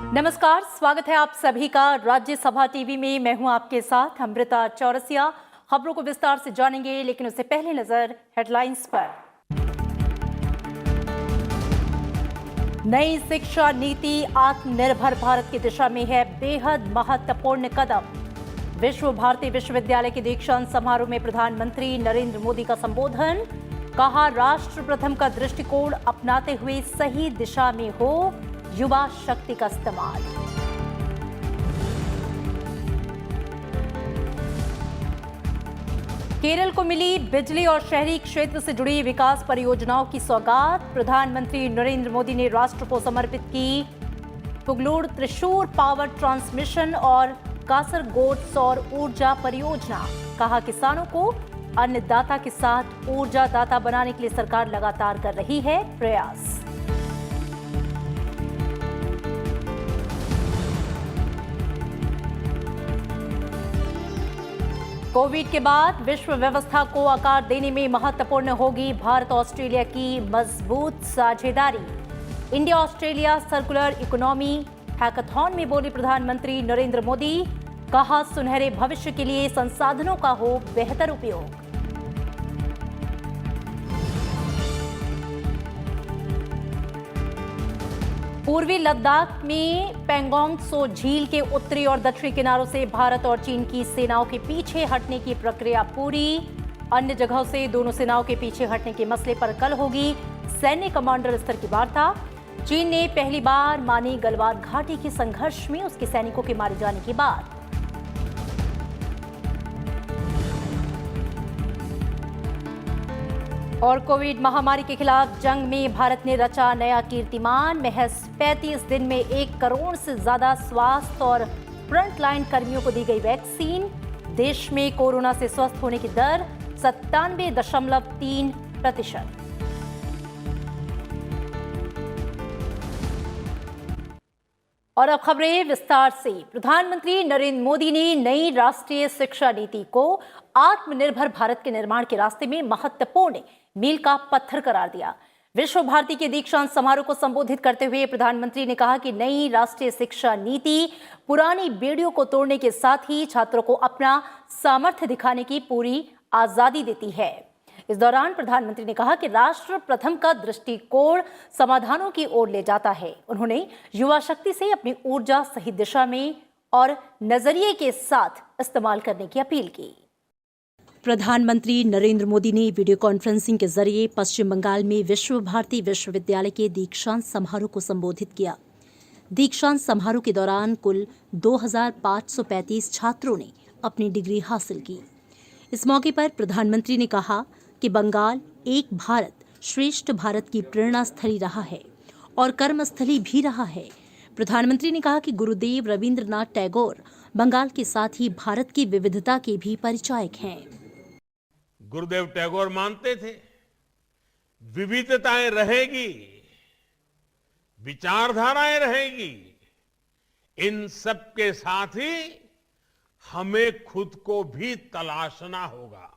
नमस्कार, स्वागत है आप सभी का राज्यसभा टीवी में। मैं हूं आपके साथ अमृता चौरसिया। खबरों को विस्तार से जानेंगे, लेकिन उससे पहले नजर हेडलाइंस पर। नई शिक्षा नीति आत्मनिर्भर भारत की दिशा में है बेहद महत्वपूर्ण कदम। विश्व भारती विश्वविद्यालय के दीक्षांत समारोह में प्रधानमंत्री नरेंद्र मोदी का संबोधन। कहा, राष्ट्र प्रथम का दृष्टिकोण अपनाते हुए सही दिशा में हो युवा शक्ति का इस्तेमाल। केरल को मिली बिजली और शहरी क्षेत्र से जुड़ी विकास परियोजनाओं की सौगात। प्रधानमंत्री नरेंद्र मोदी ने राष्ट्र को समर्पित की पुगलूर त्रिशूर पावर ट्रांसमिशन और कासरगोड सौर ऊर्जा परियोजना। कहा, किसानों को अन्नदाता के साथ ऊर्जा दाता बनाने के लिए सरकार लगातार कर रही है प्रयास। कोविड के बाद विश्व व्यवस्था को आकार देने में महत्वपूर्ण होगी भारत ऑस्ट्रेलिया की मजबूत साझेदारी। India Australia circular economy hackathon में बोले प्रधानमंत्री नरेंद्र मोदी। कहा, सुनहरे भविष्य के लिए संसाधनों का हो बेहतर उपयोग। पूर्वी लद्दाख में पेंगोंग त्सो झील के उत्तरी और दक्षिणी किनारों से भारत और चीन की सेनाओं के पीछे हटने की प्रक्रिया पूरी। अन्य जगहों से दोनों सेनाओं के पीछे हटने के मसले पर कल होगी सैन्य कमांडर स्तर की वार्ता। चीन ने पहली बार मानी गलवान घाटी के संघर्ष में उसके सैनिकों के मारे जाने के बाद। और कोविड महामारी के खिलाफ जंग में भारत ने रचा नया कीर्तिमान। महज 35 दिन में 1 करोड़ से ज्यादा स्वास्थ्य और फ्रंटलाइन कर्मियों को दी गई वैक्सीन। देश में कोरोना से स्वस्थ होने की दर 97.3%। और अब खबरें विस्तार से। प्रधानमंत्री नरेंद्र मोदी ने नई राष्ट्रीय शिक्षा नीति को आत्मनिर्भर भारत के निर्माण के रास्ते में महत्वपूर्ण मील का पत्थर करार दिया। विश्व भारती के दीक्षांत समारोह को संबोधित करते हुए प्रधानमंत्री ने कहा कि नई राष्ट्रीय शिक्षा नीति पुरानी बेड़ियों को तोड़ने के साथ ही छात्रों को अपना सामर्थ्य दिखाने की पूरी आजादी देती है। इस दौरान प्रधानमंत्री ने कहा कि राष्ट्र प्रथम का दृष्टिकोण समाधानों की ओर ले जाता है। उन्होंने युवा शक्ति से अपनी ऊर्जा सही दिशा में और नजरिए के साथ इस्तेमाल करने की अपील की। प्रधानमंत्री नरेंद्र मोदी ने वीडियो कॉन्फ्रेंसिंग के जरिए पश्चिम बंगाल में विश्व भारती विश्वविद्यालय के दीक्षांत समारोह को संबोधित किया। दीक्षांत समारोह के दौरान कुल 2535 छात्रों ने अपनी डिग्री हासिल की। इस मौके पर प्रधानमंत्री ने कहा कि बंगाल एक भारत श्रेष्ठ भारत की प्रेरणा स्थली रहा है और कर्मस्थली भी रहा है। प्रधानमंत्री ने कहा कि गुरुदेव रविंद्रनाथ टैगोर बंगाल के साथ ही भारत की विविधता के भी परिचायक हैं। गुरुदेव टैगोर मानते थे विविधताएं रहेगी, विचारधाराएं रहेगी, इन सब के साथ ही हमें खुद को भी तलाशना होगा।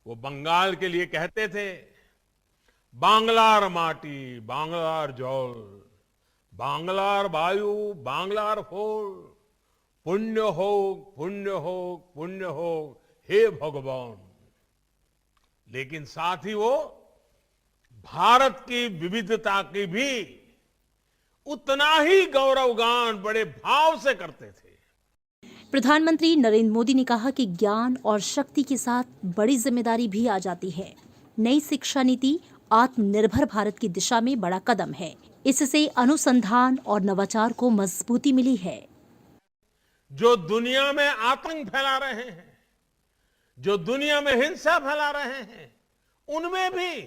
वो बंगाल के लिए कहते थे, बांग्लार माटी बांग्लार जल, बांग्लार वायु बांग्लार फूल, पुण्य हो पुण्य हो पुण्य हो हे भगवान। लेकिन साथ ही वो भारत की विविधता की भी उतना ही गौरवगान बड़े भाव से करते थे। प्रधानमंत्री नरेंद्र मोदी ने कहा कि ज्ञान और शक्ति के साथ बड़ी जिम्मेदारी भी आ जाती है। नई शिक्षा नीति आत्मनिर्भर भारत की दिशा में बड़ा कदम है। इससे अनुसंधान और नवाचार को मजबूती मिली है। जो दुनिया में आतंक फैला रहे हैं, जो दुनिया में हिंसा फैला रहे हैं, उनमें भी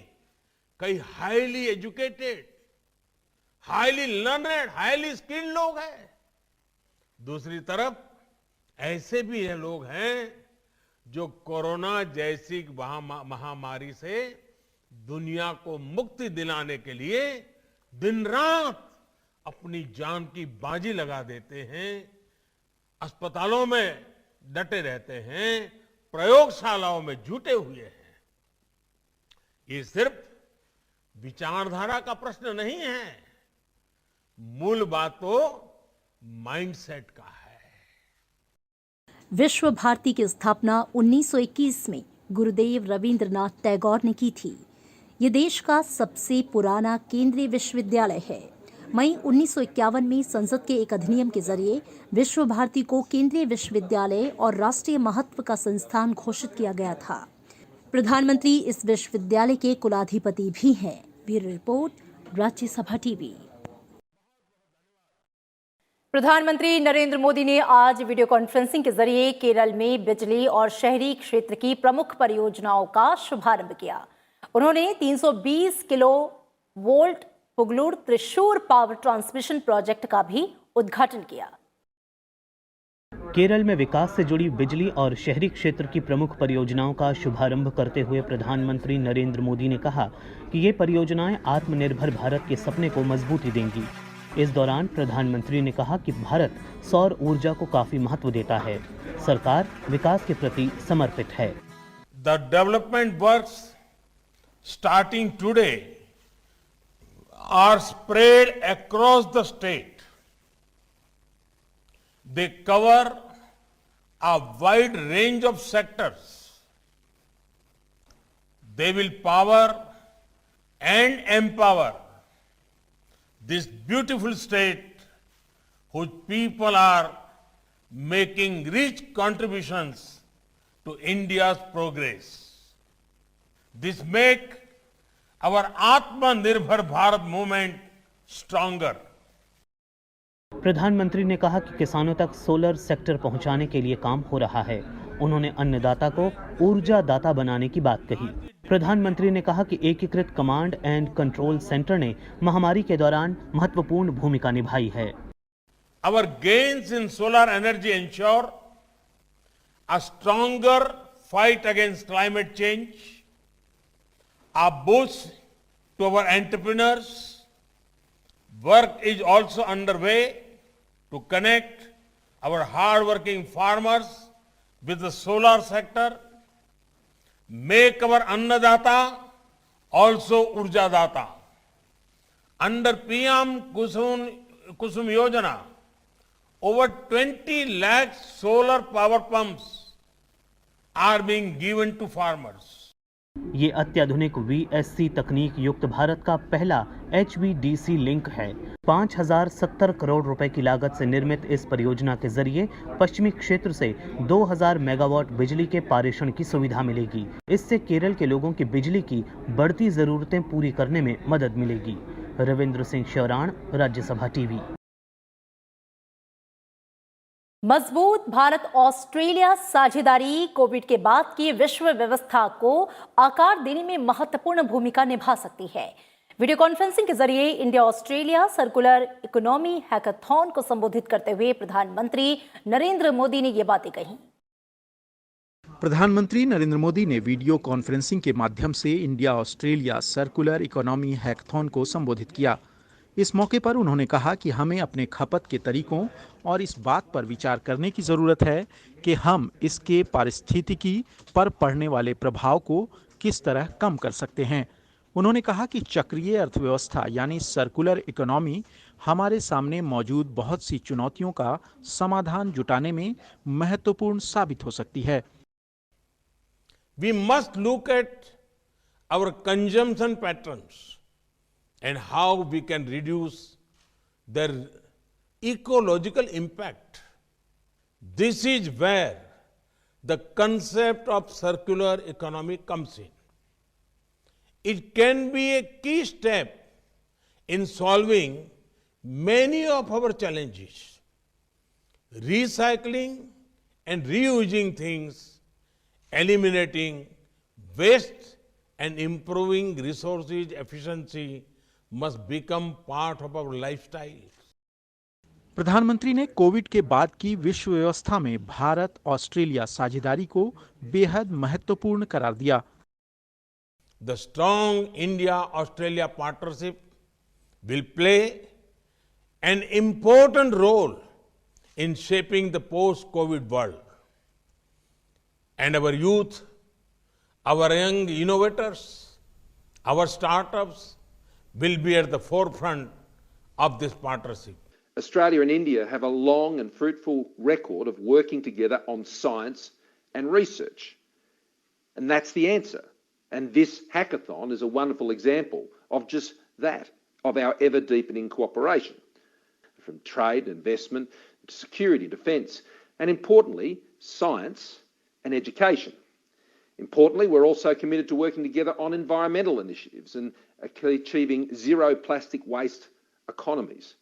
कई highly educated, highly learned, highly skilled लोग हैं। दूसरी तरफ ऐसे भी ये लोग हैं जो कोरोना जैसी महामारी से दुनिया को मुक्ति दिलाने के लिए दिन रात अपनी जान की बाजी लगा देते हैं, अस्पतालों में डटे रहते हैं, प्रयोगशालाओं में जुटे हुए हैं। ये सिर्फ विचारधारा का प्रश्न नहीं है, मूल बात तो माइंडसेट का है। विश्व भारती की स्थापना 1921 में गुरुदेव रविंद्रनाथ टैगोर ने की थी। ये देश का सबसे पुराना केंद्रीय विश्वविद्यालय है। मई 1951 में संसद के एक अधिनियम के जरिए विश्व भारती को केंद्रीय विश्वविद्यालय और राष्ट्रीय महत्व का संस्थान घोषित किया गया था। प्रधानमंत्री इस विश्वविद्यालय के कुलाधिपति भी हैं। Bureau report, Rajya Sabha TV. प्रधानमंत्री नरेंद्र मोदी ने आज वीडियो कॉन्फ्रेंसिंग के जरिए केरल में बिजली और शहरी क्षेत्र की प्रमुख परियोजनाओं का शुभारंभ किया। उन्होंने 320 kilo volt Pugalur Thrissur power transmission project का भी उद्घाटन किया। केरल में विकास से जुड़ी बिजली और शहरी क्षेत्र की प्रमुख परियोजनाओं का शुभारंभ करते हुए प्रधानमंत्री नरेंद्र मोदी ने कहा कि ये परियोजनाएं आत्मनिर्भर भारत के सपने को मजबूती देंगी। इस दौरान प्रधानमंत्री ने कहा कि भारत सौर ऊर्जा को काफी महत्व देता है। सरकार विकास के प्रति समर्पित है। The development works starting today are spread across the state. They cover a wide range of sectors. They will power and empower this beautiful state whose people are making rich contributions to India's progress. This make our Atmanirbhar Bharat movement stronger. प्रधानमंत्री ने कहा कि किसानों तक solar sector पहुंचाने के लिए काम हो रहा है। उन्होंने अन्नदाता को ऊर्जा दाता बनाने की बात कही। प्रधानमंत्री ने कहा कि एकीकृत कमांड एंड कंट्रोल सेंटर ने महामारी के दौरान महत्वपूर्ण भूमिका निभाई है। Our gains in solar energy ensure a stronger fight against climate change, a boost to our entrepreneurs. Work is also underway to connect our hard-working farmers with the solar sector, make our Annadata also Urjadata. Under PM Kusum Yojana, over 20 lakh solar power pumps are being given to farmers. ये अत्याधुनिक VSC तकनीक युक्त भारत का पहला HVDC link है। 5070 करोड़ रुपए की लागत से निर्मित इस परियोजना के जरिए पश्चिमी क्षेत्र से 2000 मेगावाट बिजली के पारेषण की सुविधा मिलेगी। इससे केरल के लोगों की बिजली की बढ़ती जरूरतें पूरी करने में मदद मिलेगी। रविंद्र सिंह शौराण, राज्यसभा टीवी। मजबूत भारत ऑस्ट्रेलिया साझेदारी कोविड के बाद की विश्व व्यवस्था को आकार देने में महत्वपूर्ण भूमिका निभा सकती है। वीडियो कॉन्फ्रेंसिंग के जरिए India Australia circular economy hackathon को संबोधित करते हुए प्रधानमंत्री नरेंद्र मोदी ने ये बातें कही। प्रधानमंत्री नरेंद्र मोदी ने वीडियो कॉन्फ्रेंसिंग के माध्यम से India Australia circular economy hackathon को संबोधित किया। इस मौके पर उन्होंने कहा कि हमें अपने खपत के तरीकों और इस बात पर विचार करने की जरूरत है कि हम इसके पारिस्थितिकी पर पड़ने वाले प्रभाव को किस तरह कम कर सकते हैं। उन्होंने कहा कि चक्रीय अर्थव्यवस्था यानी सर्कुलर इकोनॉमी हमारे सामने मौजूद बहुत सी चुनौतियों का समाधान जुटाने में महत्वपूर्ण साबित हो सकती है। We must look at our consumption patterns and how we can reduce their ecological impact. This is where the concept of circular economy comes in. It can be a key step in solving many of our challenges. Recycling and reusing things, eliminating waste and improving resources efficiency must become part of our lifestyle. प्रधानमंत्री ने Covid के बाद की विश्व व्यवस्था में Bharat Australia साझेदारी को बेहद महत्वपूर्ण करार दिया। The strong India-Australia partnership will play an important role in shaping the post-COVID world. And our youth, our young innovators, our startups will be at the forefront of this partnership. Australia and India have a long and fruitful record of working together on science and research. And that's the answer. And this hackathon is a wonderful example of just that, of our ever-deepening cooperation. From trade, investment, to security, defence, and importantly, science and education. Importantly, we're also committed to working together on environmental initiatives and achieving zero plastic waste economies.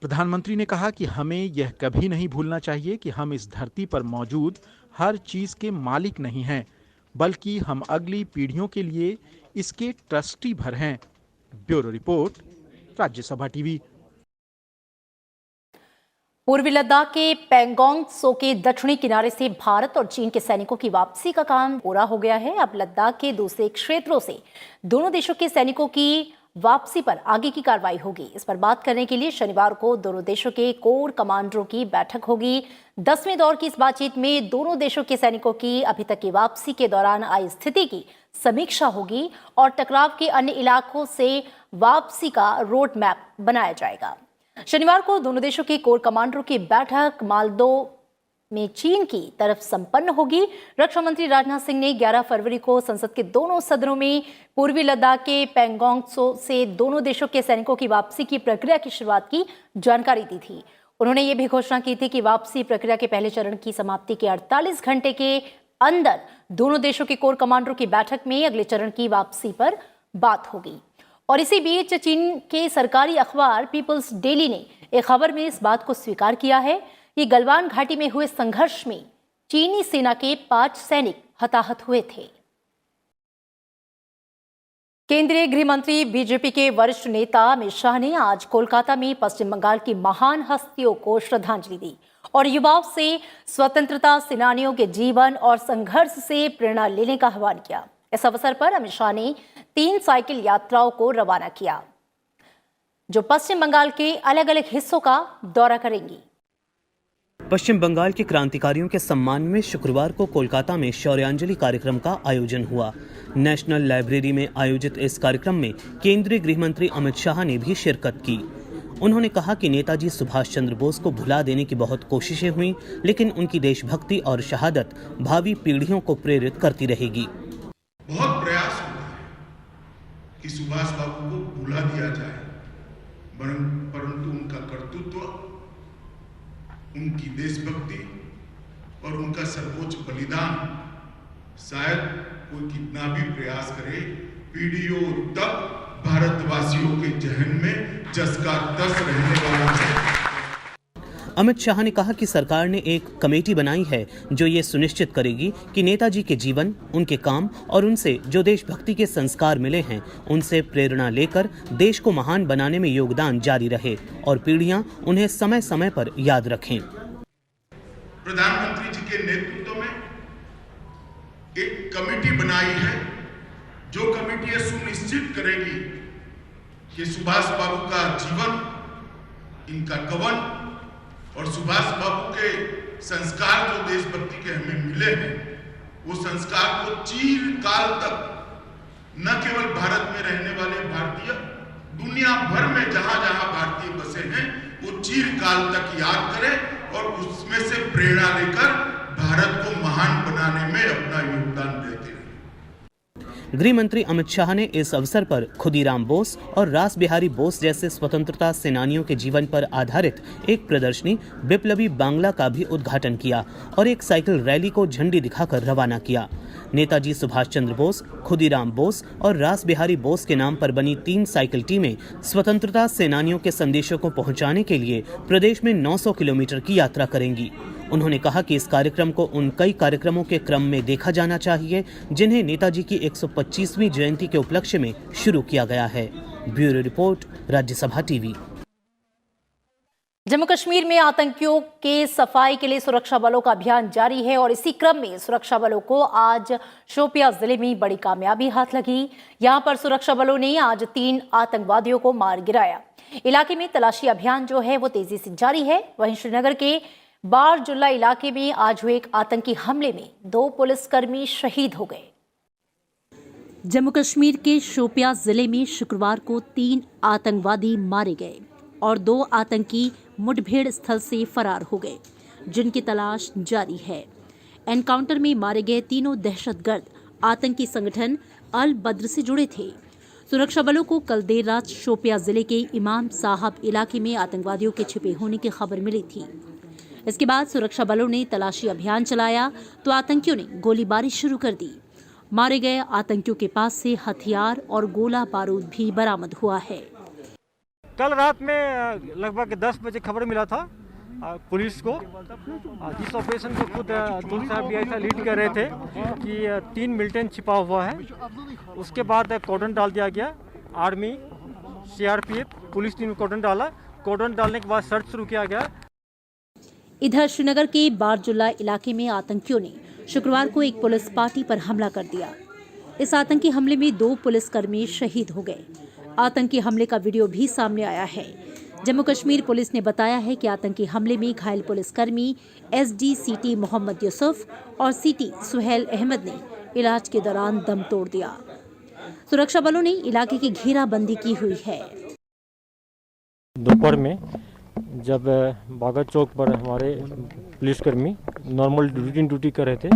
प्रधानमंत्री ने कहा कि हमें यह कभी नहीं भूलना चाहिए कि हम इस धरती पर मौजूद हर चीज के मालिक नहीं हैं, बल्कि हम अगली पीढ़ियों के लिए इसके ट्रस्टी भर हैं। Bureau report, Rajya Sabha TV. पूर्वी लद्दाख के पैंगोंग त्सो के दक्षिणी किनारे से भारत और चीन के सैनिकों की वापसी का काम पूरा हो गया है। अब लद्दाख के दूसरे क्षेत्रों से दोनों देशों के सैनिकों की वापसी पर आगे की कार्रवाई होगी। इस पर बात करने के लिए शनिवार को दोनों देशों के कोर कमांडरों की बैठक होगी। 10वें दौर की इस बातचीत में दोनों देशों के सैनिकों की अभी तक की वापसी के दौरान आई स्थिति की समीक्षा होगी और टकराव के अन्य इलाकों से वापसी का रोड मैप बनाया जाएगा। शनिवार को दोनों देशों के कोर कमांडरों की बैठक मालदो में चीन की तरफ संपन्न होगी। रक्षा मंत्री राजनाथ सिंह ने 11 फरवरी को संसद के दोनों सदनों में पूर्वी लद्दाख के पैंगोंग त्सो से दोनों देशों के सैनिकों की वापसी की प्रक्रिया की शुरुआत की जानकारी दी थी। उन्होंने ये भी घोषणा की थी कि वापसी प्रक्रिया के पहले चरण की समाप्ति के 48 घंटे के अंदर दोनों देशों के कोर कमांडरों की बैठक में अगले चरण की वापसी पर बात होगी। और इसी बीच चीन के सरकारी अखबार पीपल्स डेली ने एक खबर में इस बात को स्वीकार किया है कि गलवान घाटी में हुए संघर्ष में चीनी सेना के 5 सैनिक हताहत हुए थे। केंद्रीय गृह मंत्री बीजेपी के वरिष्ठ नेता अमित शाह ने आज कोलकाता में पश्चिम बंगाल की महान हस्तियों को श्रद्धांजलि दी और युवाओं से स्वतंत्रता सेनानियों के जीवन और संघर्ष से प्रेरणा लेने का आह्वान किया। इस अवसर पर अमित शाह ने 3 साइकिल यात्राओं को रवाना किया जो पश्चिम बंगाल के अलग अलग हिस्सों का दौरा करेंगी। पश्चिम बंगाल के क्रांतिकारियों के सम्मान में शुक्रवार को कोलकाता में शौर्यांजलि कार्यक्रम का आयोजन हुआ। नेशनल लाइब्रेरी में आयोजित इस कार्यक्रम में केंद्रीय गृह मंत्री अमित शाह ने भी शिरकत की। उन्होंने कहा कि नेताजी सुभाष चंद्र बोस को भुला देने की बहुत कोशिशें हुई, लेकिन उनकी देशभक्ति और शहादत भावी पीढ़ियों को प्रेरित करती रहेगी। बहुत प्रयास होता है कि सुभाष बाबू को भुला दिया जाए, परंतु उनका कर्तृत्व, उनकी देशभक्ति और उनका सर्वोच्च बलिदान शायद कोई कितना भी प्रयास करे, पीढ़ियों तक भारतवासियों के जहन में जस का तस रहने वाला है। अमित शाह ने कहा कि सरकार ने एक कमेटी बनाई है जो ये सुनिश्चित करेगी कि नेताजी के जीवन, उनके काम और उनसे जो देशभक्ति के संस्कार मिले हैं उनसे प्रेरणा लेकर देश को महान बनाने में योगदान जारी रहे और पीढ़ियां उन्हें समय समय पर याद रखें। प्रधानमंत्री जी के नेतृत्व में एक कमेटी बनाई है जो कमेटी ये सुनिश्चित करेगी कि सुभाष बाबू का जीवन, इनका कवन और सुभाष बाबू के संस्कार जो देशभक्ति के हमें मिले हैं, वो संस्कार को चिरकाल तक न केवल भारत में रहने वाले भारतीय, दुनिया भर में जहां जहां भारतीय बसे हैं, वो चिरकाल तक याद करें और उसमें से प्रेरणा लेकर भारत को महान बनाने में अपना योगदान देते हैं। गृह मंत्री अमित शाह ने इस अवसर पर खुदीराम बोस और रास बिहारी बोस जैसे स्वतंत्रता सेनानियों के जीवन पर आधारित एक प्रदर्शनी बिप्लबी बांग्ला का भी उद्घाटन किया और एक साइकिल रैली को झंडी दिखाकर रवाना किया। नेताजी सुभाष चंद्र बोस, खुदीराम बोस और रास बिहारी बोस के नाम पर बनी 3 साइकिल टीमें स्वतंत्रता सेनानियों के संदेशों को पहुंचाने के लिए प्रदेश में 900 किलोमीटर की यात्रा करेंगी। उन्होंने कहा कि इस कार्यक्रम को उन कई कार्यक्रमों के क्रम में देखा जाना चाहिए जिन्हें नेताजी की 125वीं जयंती के उपलक्ष्य में शुरू किया गया है। Bureau report, Rajya Sabha TV. Jammu Kashmir में आतंकियों के सफाई के लिए सुरक्षा बलों का अभियान जारी है और इसी क्रम में सुरक्षा बलों को आज शोपियां जिले में बड़ी कामयाबी हाथ लगी। यहां पर सुरक्षा बलों ने आज 3 आतंकवादियों को मार गिराया। इलाके में तलाशी अभियान जो है वो तेजी से जारी है। वहीं श्रीनगर के बारजुल्ला इलाके में आज हुए एक आतंकी हमले में 2 पुलिसकर्मी शहीद हो गए। जम्मू कश्मीर के शोपियां जिले में शुक्रवार को 3 आतंकवादी मारे गए और 2 आतंकी मुठभेड़ स्थल से फरार हो गए, जिनकी तलाश जारी है। एनकाउंटर में मारे गए तीनों दहशतगर्द आतंकी संगठन अल बद्र से जुड़े थे। सुरक्षा बलों को कल देर रात शोपियां जिले के इमाम साहब इलाके में आतंकवादियों के छिपे होने की खबर मिली थी। इसके बाद सुरक्षा बलों ने तलाशी अभियान चलाया तो आतंकियों ने गोलीबारी शुरू कर दी। मारे गए आतंकियों के पास से हथियार और गोला बारूद भी बरामद हुआ है। कल रात में लगभग 10 बजे खबर मिला था पुलिस को, जिस ऑपरेशन को खुद अब्दुल साहब भी लीड कर रहे थे कि 3 मिलिटेंट छिपा हुआ है। उसके बाद कॉर्डन डाल दिया गया। आर्मी, सीआरपीएफ, पुलिस ने कॉर्डन डाला। कॉर्डन डालने के बाद सर्च शुरू किया गया। इधर श्रीनगर के बारजुल्ला इलाके में आतंकियों ने शुक्रवार को एक पुलिस पार्टी पर हमला कर दिया। इस आतंकी हमले में 2 पुलिसकर्मी शहीद हो गए। आतंकी हमले का वीडियो भी सामने आया है। जम्मू कश्मीर पुलिस ने बताया है कि आतंकी हमले में घायल पुलिसकर्मी एसडीसीटी मोहम्मद यूसुफ और सीटी सुहेल अहमद ने इलाज के दौरान दम तोड़ दिया। सुरक्षा बलों ने इलाके की घेराबंदी की हुई है। दोपहर में जब बागा चौक पर हमारे पुलिसकर्मी नॉर्मल ड्यूटी कर रहे थे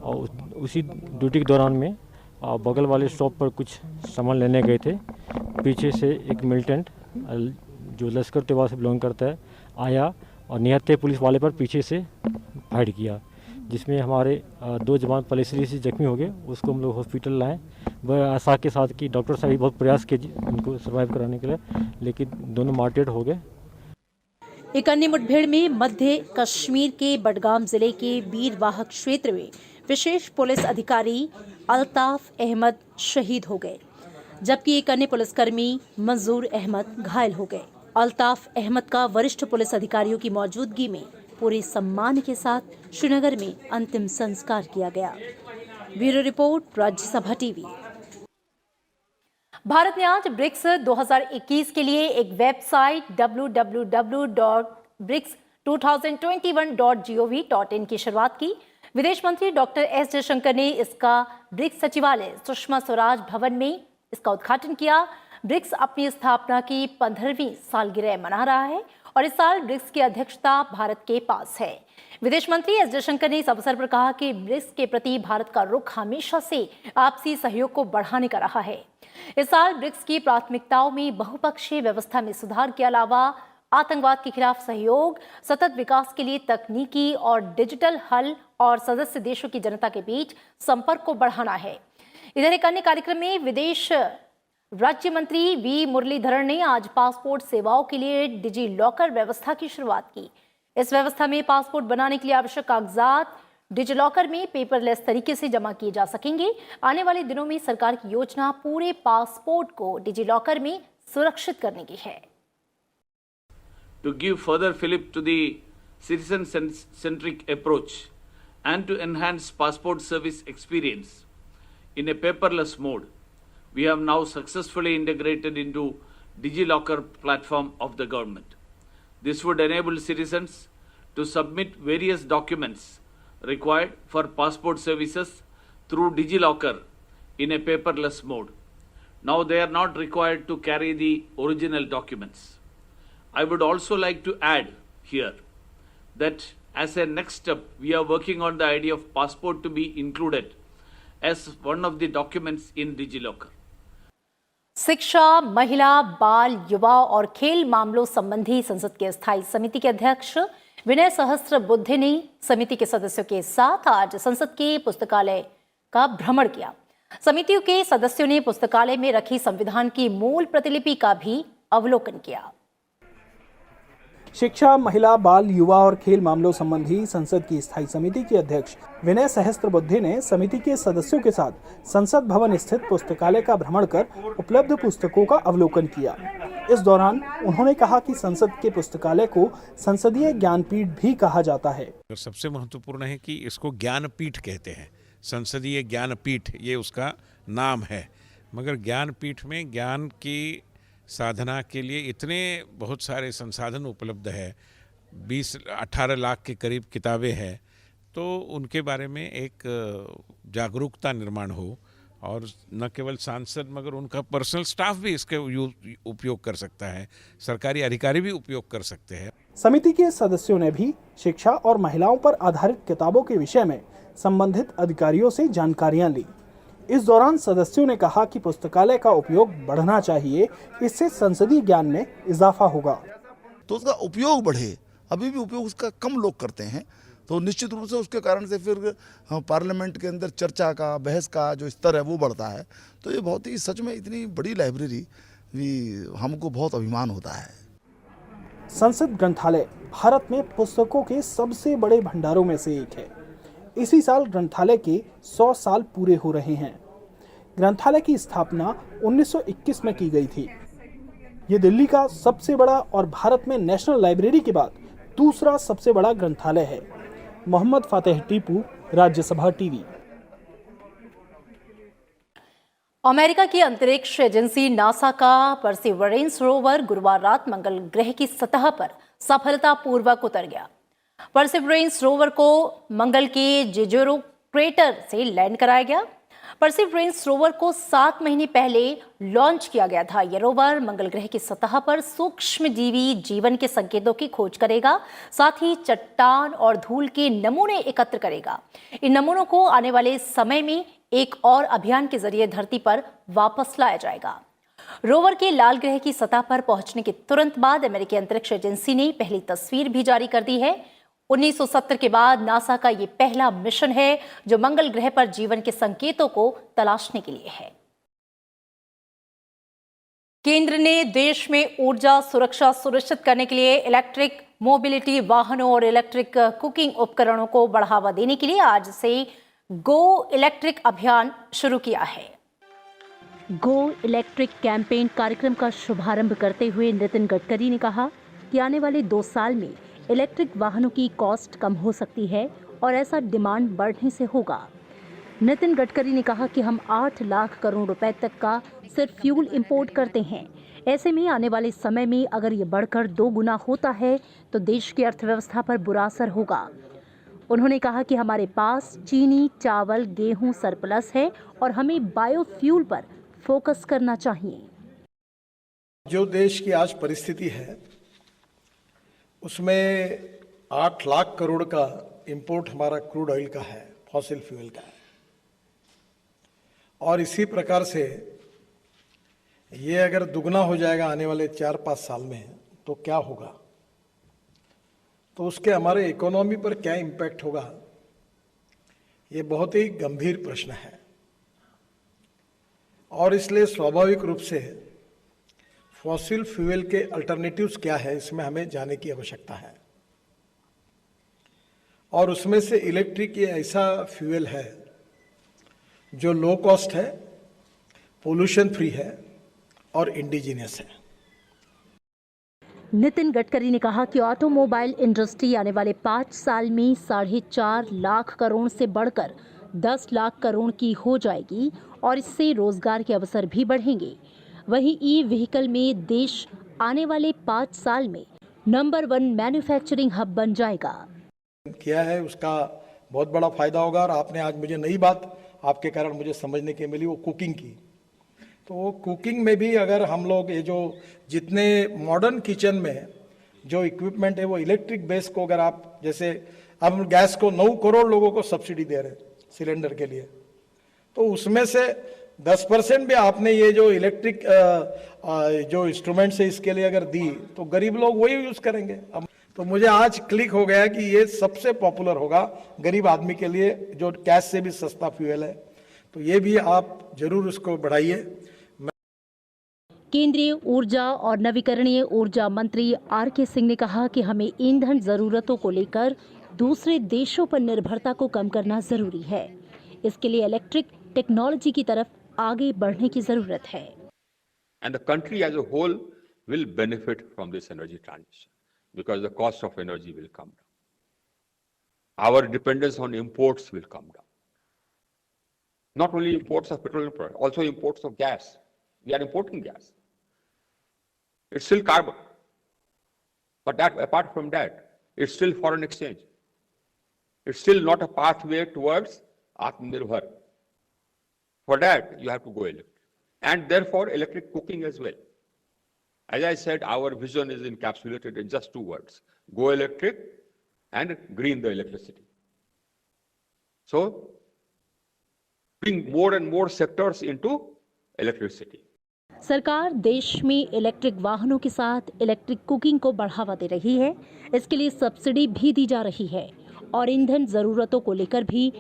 और उसी ड्यूटी के दौरान में बगल वाले शॉप पर कुछ सामान लेने गए थे। पीछे से एक मिलिटेंट जो लश्कर तैयबा से बिलोंग करता है आया और निहत्थे पुलिस वाले पर पीछे से फायर किया, जिसमें हमारे 2 जवान पहले से जख्मी हो गए। उसको हम लोग हॉस्पिटल लाए। वह आशा के साथ कि डॉक्टर साहब बहुत प्रयास किए उनको सर्वाइव कराने के लिए, लेकिन दोनों मार्टेड हो गए। एक अन्य मुठभेड़ में मध्य कश्मीर के बडगाम जिले के बीरवाहक क्षेत्र में विशेष पुलिस अधिकारी अल्ताफ अहमद शहीद हो गए, जबकि एक अन्य पुलिसकर्मी मंजूर अहमद घायल हो गए। अल्ताफ अहमद का वरिष्ठ पुलिस अधिकारियों की मौजूदगी में पूरे सम्मान के साथ श्रीनगर में अंतिम संस्कार किया गया। Bureau report, Rajya Sabha TV. Bharat ने आज ब्रिक्स 2021 के लिए एक वेबसाइट www.brics2021.gov.in की शुरुआत की। विदेश मंत्री डॉक्टर एस जयशंकर ने इसका ब्रिक्स सचिवालय सुषमा स्वराज भवन में इसका उद्घाटन किया। ब्रिक्स अपनी स्थापना की 15वीं सालगिरह मना रहा है और इस साल ब्रिक्स की अध्यक्षता भारत के पास है। विदेश मंत्री एस जयशंकर ने इस अवसर पर कहा कि ब्रिक्स के प्रति भारत का रुख हमेशा से आपसी सहयोग को बढ़ाने का रहा है। इस साल ब्रिक्स की प्राथमिकताओं में बहुपक्षीय व्यवस्था में सुधार के अलावा आतंकवाद के खिलाफ सहयोग, सतत विकास के लिए तकनीकी और डिजिटल हल और सदस्य देशों की जनता के बीच संपर्क को बढ़ाना है। इधर एक अन्य कार्यक्रम में विदेश राज्य मंत्री वी मुरलीधरन ने आज पासपोर्ट सेवाओं के लिए डिजी लॉकर व्यवस्था की शुरुआत की। इस व्यवस्था में पासपोर्ट बनाने के लिए आवश्यक कागजात डिजी लॉकर में पेपरलेस तरीके से जमा किए जा सकेंगे। आने वाले दिनों में सरकार की योजना पूरे पासपोर्ट को डिजी लॉकर में सुरक्षित करने की है। To give further fillip to the citizen-centric approach and to enhance passport service experience in a paperless mode, we have now successfully integrated into DigiLocker platform of the government. This would enable citizens to submit various documents required for passport services through DigiLocker in a paperless mode. Now they are not required to carry the original documents. I would also like to add here that as a next step, we are working on the idea of passport to be included as one of the documents in DigiLocker. शिक्षा, महिला, बाल, युवा और खेल मामलों संबंधी संसद के स्थायी समिति के अध्यक्ष विनय सहस्त्रबुद्धे ने समिति के सदस्यों के साथ आज संसद के पुस्तकालय का भ्रमण किया। समितियों के सदस्यों ने पुस्तकालय में रखी संविधान की मूल प्रतिलिपि का भी अवलोकन किया। शिक्षा, महिला, बाल, युवा और खेल मामलों संबंधी संसद की स्थायी समिति के अध्यक्ष विनय सहस्त्रबुद्धे ने समिति के सदस्यों के साथ संसद भवन स्थित पुस्तकालय का भ्रमण कर उपलब्ध पुस्तकों का अवलोकन किया। इस दौरान उन्होंने कहा कि संसद के पुस्तकालय को संसदीय ज्ञानपीठ भी कहा जाता है। सबसे महत्वपूर्ण है कि इसको ज्ञानपीठ कहते हैं। संसदीय ज्ञानपीठ ये उसका नाम है, मगर ज्ञानपीठ में ज्ञान की साधना के लिए इतने बहुत सारे संसाधन उपलब्ध है। 18 लाख के करीब किताबें हैं, तो उनके बारे में एक जागरूकता निर्माण हो और न केवल सांसद मगर उनका पर्सनल स्टाफ भी इसके उपयोग कर सकता है, सरकारी अधिकारी भी उपयोग कर सकते हैं। समिति के सदस्यों ने भी शिक्षा और महिलाओं पर आधारित किताबों के विषय में संबंधित अधिकारियों से जानकारियां ली। इस दौरान सदस्यों ने कहा कि पुस्तकालय का उपयोग बढ़ना चाहिए, इससे संसदीय ज्ञान में इजाफा होगा। तो उसका उपयोग बढ़े, अभी भी उपयोग उसका कम लोग करते हैं, तो निश्चित रूप से उसके कारण से फिर पार्लियामेंट के अंदर चर्चा का, बहस का जो स्तर है वो बढ़ता है। तो ये बहुत ही सच में इतनी बड़ी लाइब्रेरी भी हमको बहुत अभिमान होता है। संसद ग्रंथालय भारत में पुस्तकों के सबसे बड़े भंडारों में से एक है। इसी साल ग्रंथालय के 100 साल पूरे हो रहे हैं। ग्रंथालय की स्थापना 1921 में की गई थी। ये दिल्ली का सबसे बड़ा और भारत में नेशनल लाइब्रेरी के बाद दूसरा सबसे बड़ा ग्रंथालय है। मोहम्मद फातेह टीपू, राज्यसभा टीवी। अमेरिका की अंतरिक्ष एजेंसी नासा का परसिवरेंस रोवर गुरुवार रात मंगल ग्रह की सतह पर सफलतापूर्वक उतर गया। परसिवरेंस रोवर को मंगल के जेजोरो क्रेटर से लैंड कराया गया। परसिवरेंस रोवर को 7 महीने पहले लॉन्च किया गया था। यह रोवर मंगल ग्रह की सतह पर सूक्ष्मजीवी जीवन के संकेतों की खोज करेगा, साथ ही चट्टान और धूल के नमूने एकत्र करेगा। इन नमूनों को आने वाले समय में एक और अभियान के जरिए धरती पर वापस लाया जाएगा। रोवर के लाल ग्रह की सतह पर पहुंचने के तुरंत बाद अमेरिकी अंतरिक्ष एजेंसी ने पहली तस्वीर भी जारी कर दी है। 1970 के बाद नासा का यह पहला मिशन है जो मंगल ग्रह पर जीवन के संकेतों को तलाशने के लिए है। केंद्र ने देश में ऊर्जा सुरक्षा सुनिश्चित करने के लिए इलेक्ट्रिक मोबिलिटी वाहनों और इलेक्ट्रिक कुकिंग उपकरणों को बढ़ावा देने के लिए आज से गो इलेक्ट्रिक अभियान शुरू किया है। गो इलेक्ट्रिक कैंपेन कार्यक्रम का शुभारंभ करते हुए नितिन गडकरी ने कहा कि आने वाले 2 साल में इलेक्ट्रिक वाहनों की कॉस्ट कम हो सकती है और ऐसा डिमांड बढ़ने से होगा। नितिन गडकरी ने कहा कि हम 8 लाख करोड़ रुपए तक का सिर्फ फ्यूल इंपोर्ट करते हैं। ऐसे में आने वाले समय में अगर ये बढ़कर 2 गुना होता है तो देश की अर्थव्यवस्था पर बुरा असर होगा। उन्होंने कहा कि हमारे पास चीनी, चावल, गेहूं सरप्लस है और हमें बायोफ्यूल पर फोकस करना चाहिए। जो देश की आज परिस्थिति है उसमें 8 लाख करोड़ का इंपोर्ट हमारा क्रूड ऑयल का है, फॉसिल फ्यूल का है, और इसी प्रकार से ये अगर दुगना हो जाएगा आने वाले 4-5 साल में तो क्या होगा, तो उसके हमारे इकोनॉमी पर क्या इम्पैक्ट होगा, ये बहुत ही गंभीर प्रश्न है। और इसलिए स्वाभाविक रूप से फॉसिल फ्यूल के अल्टरनेटिव्स क्या है इसमें हमें जाने की आवश्यकता है। और उसमें से इलेक्ट्रिक ये ऐसा फ्यूल है जो लो कॉस्ट है, पोल्यूशन फ्री है और इंडिजिनियस है। नितिन गडकरी ने कहा कि ऑटोमोबाइल इंडस्ट्री आने वाले 5 साल में 4.5 लाख करोड़ से बढ़कर 10 लाख करोड़ की हो जाएगी और इससे रोजगार के अवसर भी बढ़ेंगे। वहीं ई व्हीकल में देश आने वाले 5 साल में नंबर 1 मैन्युफैक्चरिंग हब बन जाएगा। किया है उसका बहुत बड़ा फायदा होगा। और आपने आज मुझे नई बात आपके कारण मुझे समझने की मिली, वो कुकिंग की। तो कुकिंग में भी अगर हम लोग ये जो जितने मॉडर्न किचन में जो इक्विपमेंट है वो इलेक्ट्रिक बेस को, अगर आप जैसे अब गैस को 9 करोड़ लोगों को सब्सिडी दे रहे हैं सिलेंडर के लिए, तो उसमें से 10% भी आपने ये जो इलेक्ट्रिक जो इंस्ट्रूमेंट्स है इसके लिए अगर दी तो गरीब लोग वही यूज करेंगे। तो मुझे आज क्लिक हो गया कि ये सबसे पॉपुलर होगा गरीब आदमी के लिए, जो गैस से भी सस्ता फ्यूल है। तो ये भी आप जरूर उसको बढ़ाइए। केंद्रीय ऊर्जा और नवीकरणीय ऊर्जा मंत्री आर.के. सिंह ने कहा कि हमें ईंधन जरूरतों को लेकर दूसरे देशों पर निर्भरता को कम करना जरूरी है। इसके लिए इलेक्ट्रिक टेक्नोलॉजी की तरफ आगे बढ़ने की जरूरत है। And the country as a whole will benefit from this energy transition because the cost of energy will come down. Our dependence on imports will come down. Not only imports of petroleum products, also imports of gas. We are importing gas. It's still carbon. But that, apart from that, it's still foreign exchange. It's still not a pathway towards Atmanirbhar. For that, you have to go electric. And therefore, electric cooking as well. As I said, our vision is encapsulated in just 2 words: go electric and green the electricity. So, bring more and more sectors into electricity. सरकार देश में electric वाहनों के साथ electric cooking को बढ़ावा दे रही है। इसके लिए सब्सिडी भी दी जा रही है और ईंधन जरूरतों को लेकर भी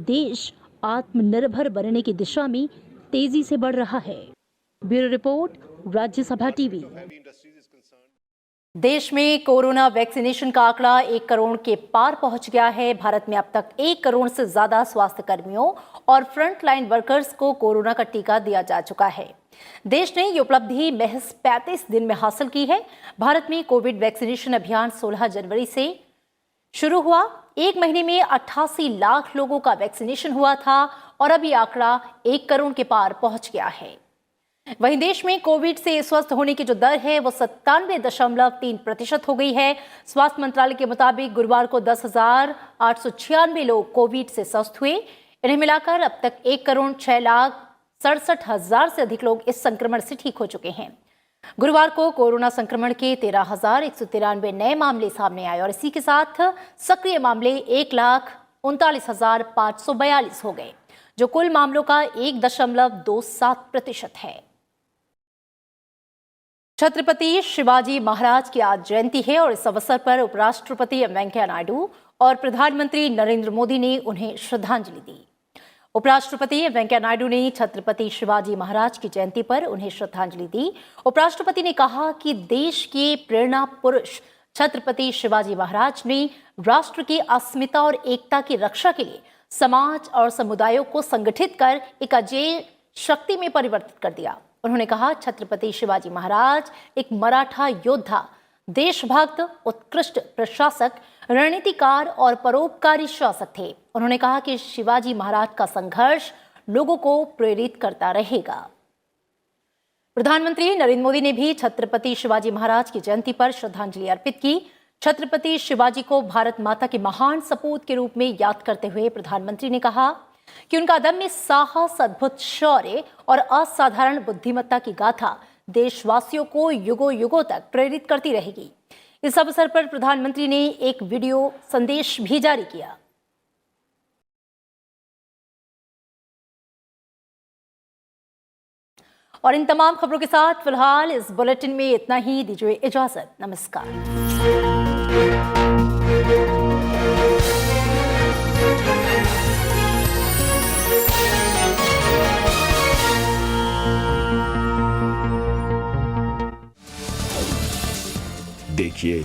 देश आत्मनिर्भर बनने की दिशा में तेजी से बढ़ रहा है। Bureau report, Rajya Sabha TV. देश में कोरोना वैक्सीनेशन का आंकड़ा 1 करोड़ के पार पहुंच गया है। भारत में अब तक 1 करोड़ से ज्यादा स्वास्थ्य कर्मियों और फ्रंट लाइन वर्कर्स को कोरोना का टीका दिया जा चुका है। देश ने ये उपलब्धि महज 35 दिन में हासिल की है। भारत में कोविड वैक्सीनेशन अभियान 16 जनवरी से शुरू हुआ। 1 महीने में 88 लाख लोगों का वैक्सीनेशन हुआ था और अब ये आंकड़ा 1 करोड़ के पार पहुंच गया है। वहीं देश में कोविड से स्वस्थ होने की जो दर है वो 97.3% हो गई है। स्वास्थ्य मंत्रालय के मुताबिक गुरुवार को 10,896 लोग कोविड से स्वस्थ हुए। इन्हें मिलाकर अब तक 1,06,67,000 से अधिक लोग इस संक्रमण से ठीक हो चुके हैं। गुरुवार को कोरोना संक्रमण के 13,193 नए मामले सामने आए और इसी के साथ सक्रिय मामले 1,39,542 हो गए, जो कुल मामलों का 1.27% है। छत्रपति शिवाजी महाराज की आज जयंती है और इस अवसर पर उपराष्ट्रपति वेंकैया नायडू और प्रधानमंत्री नरेंद्र मोदी ने उन्हें श्रद्धांजलि दी। उपराष्ट्रपति वेंकैया नायडू ने छत्रपति शिवाजी महाराज की जयंती पर उन्हें श्रद्धांजलि दी। उपराष्ट्रपति ने कहा कि देश के प्रेरणा पुरुष छत्रपति शिवाजी महाराज ने राष्ट्र की अस्मिता और एकता की रक्षा के लिए समाज और समुदायों को संगठित कर एक अजेय शक्ति में परिवर्तित कर दिया। उन्होंने कहा, छत्रपति शिवाजी महाराज एक मराठा योद्धा, देशभक्त, उत्कृष्ट प्रशासक, रणनीतिकार और परोपकारी शासक थे। उन्होंने कहा कि शिवाजी महाराज का संघर्ष लोगों को प्रेरित करता रहेगा। प्रधानमंत्री नरेंद्र मोदी ने भी छत्रपति शिवाजी महाराज की जयंती पर श्रद्धांजलि अर्पित की। छत्रपति शिवाजी को भारत माता के महान सपूत के रूप में याद करते हुए प्रधानमंत्री ने कहा कि उनका अदम्य साहस, अद्भुत शौर्य और असाधारण बुद्धिमत्ता की गाथा देशवासियों को युगों युगों तक प्रेरित करती रहेगी। इस अवसर पर प्रधानमंत्री ने एक वीडियो संदेश भी जारी किया। और इन तमाम खबरों के साथ फिलहाल इस बुलेटिन में इतना ही। दीजिए इजाजत। नमस्कार। देखिए